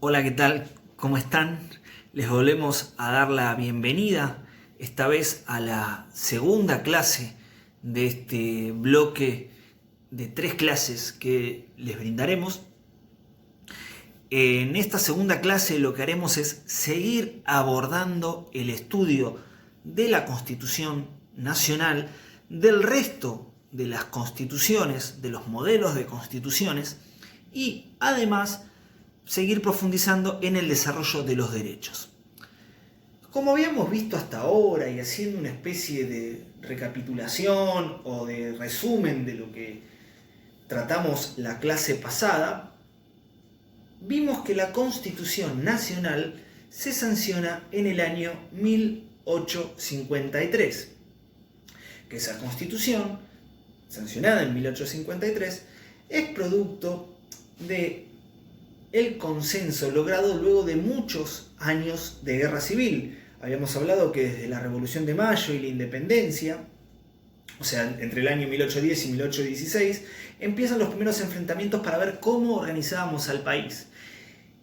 Hola, ¿qué tal? ¿Cómo están? Les volvemos a dar la bienvenida, esta vez a la segunda clase de este bloque de 3 clases que les brindaremos. En esta segunda clase lo que haremos es seguir abordando el estudio de la Constitución Nacional, del resto de las constituciones, de los modelos de constituciones y además seguir profundizando en el desarrollo de los derechos. Como habíamos visto hasta ahora y haciendo una especie de recapitulación o de resumen de lo que tratamos la clase pasada, vimos que la Constitución Nacional se sanciona en el año 1853, que esa Constitución, sancionada en 1853, es producto de el consenso logrado luego de muchos años de guerra civil. Habíamos hablado que desde la Revolución de Mayo y la Independencia, o sea, entre el año 1810 y 1816, empiezan los primeros enfrentamientos para ver cómo organizábamos al país.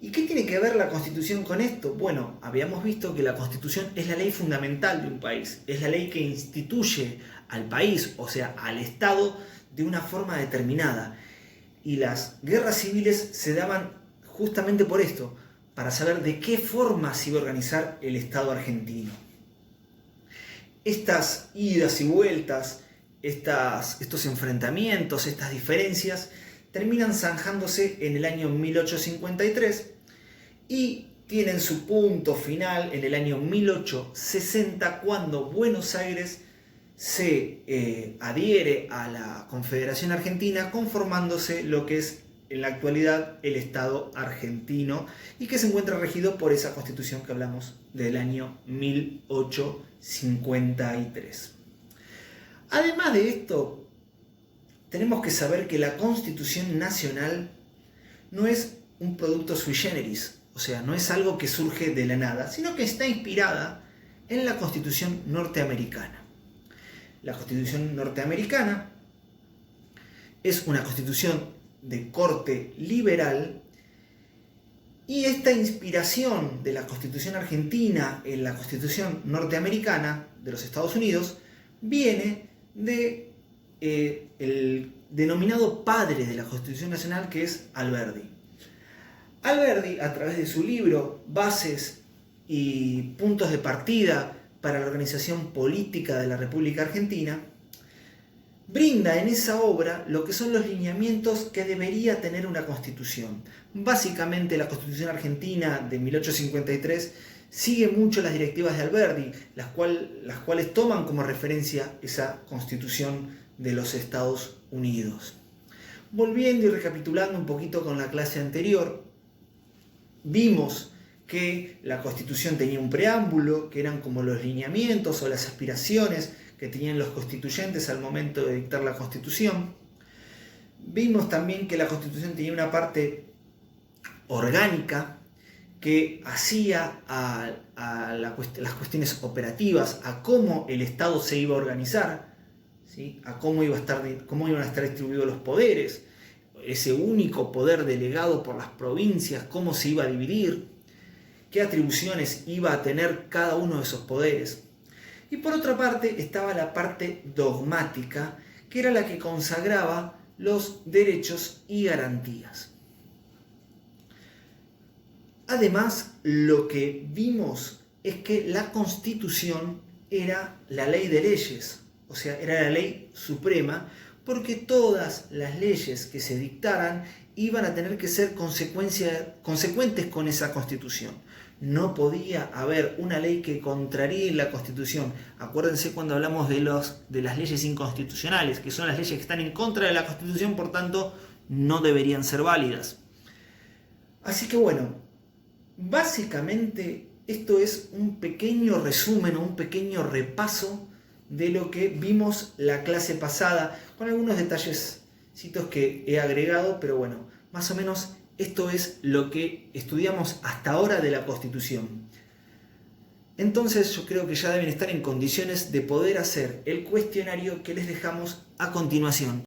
¿Y qué tiene que ver la Constitución con esto? Bueno, habíamos visto que la Constitución es la ley fundamental de un país, es la ley que instituye al país, o sea, al Estado, de una forma determinada. Y las guerras civiles se daban justamente por esto, para saber de qué forma se iba a organizar el Estado argentino. Estas idas y vueltas, estos enfrentamientos, estas diferencias, terminan zanjándose en el año 1853 y tienen su punto final en el año 1860, cuando Buenos Aires se adhiere a la Confederación Argentina, conformándose lo que es en la actualidad el Estado argentino y que se encuentra regido por esa Constitución que hablamos del año 1853. Además de esto, tenemos que saber que la Constitución Nacional no es un producto sui generis, o sea, no es algo que surge de la nada, sino que está inspirada en la Constitución norteamericana. La Constitución norteamericana es una constitución de corte liberal y esta inspiración de la Constitución argentina en la Constitución norteamericana de los Estados Unidos viene de el denominado padre de la Constitución Nacional, que es Alberdi. Alberdi, a través de su libro Bases y puntos de partida para la organización política de la República Argentina, brinda en esa obra lo que son los lineamientos que debería tener una constitución. Básicamente la Constitución Argentina de 1853 sigue mucho las directivas de Alberdi, las cuales toman como referencia esa Constitución de los Estados Unidos. Volviendo y recapitulando un poquito con la clase anterior, vimos que la Constitución tenía un preámbulo, que eran como los lineamientos o las aspiraciones que tenían los constituyentes al momento de dictar la Constitución. Vimos también que la Constitución tenía una parte orgánica que hacía a las cuestiones operativas, a cómo el Estado se iba a organizar, ¿sí? A cómo iban a estar distribuidos los poderes, ese único poder delegado por las provincias, cómo se iba a dividir, qué atribuciones iba a tener cada uno de esos poderes. Y por otra parte estaba la parte dogmática, que era la que consagraba los derechos y garantías. Además, lo que vimos es que la Constitución era la ley de leyes, o sea, era la ley suprema, porque todas las leyes que se dictaran iban a tener que ser consecuentes con esa Constitución. No podía haber una ley que contraríe la Constitución. Acuérdense cuando hablamos de las leyes inconstitucionales, que son las leyes que están en contra de la Constitución, por tanto, no deberían ser válidas. Así que bueno, básicamente esto es un pequeño resumen o un pequeño repaso de lo que vimos la clase pasada, con algunos detallecitos que he agregado, pero bueno, más o menos esto es lo que estudiamos hasta ahora de la Constitución. Entonces yo creo que ya deben estar en condiciones de poder hacer el cuestionario que les dejamos a continuación.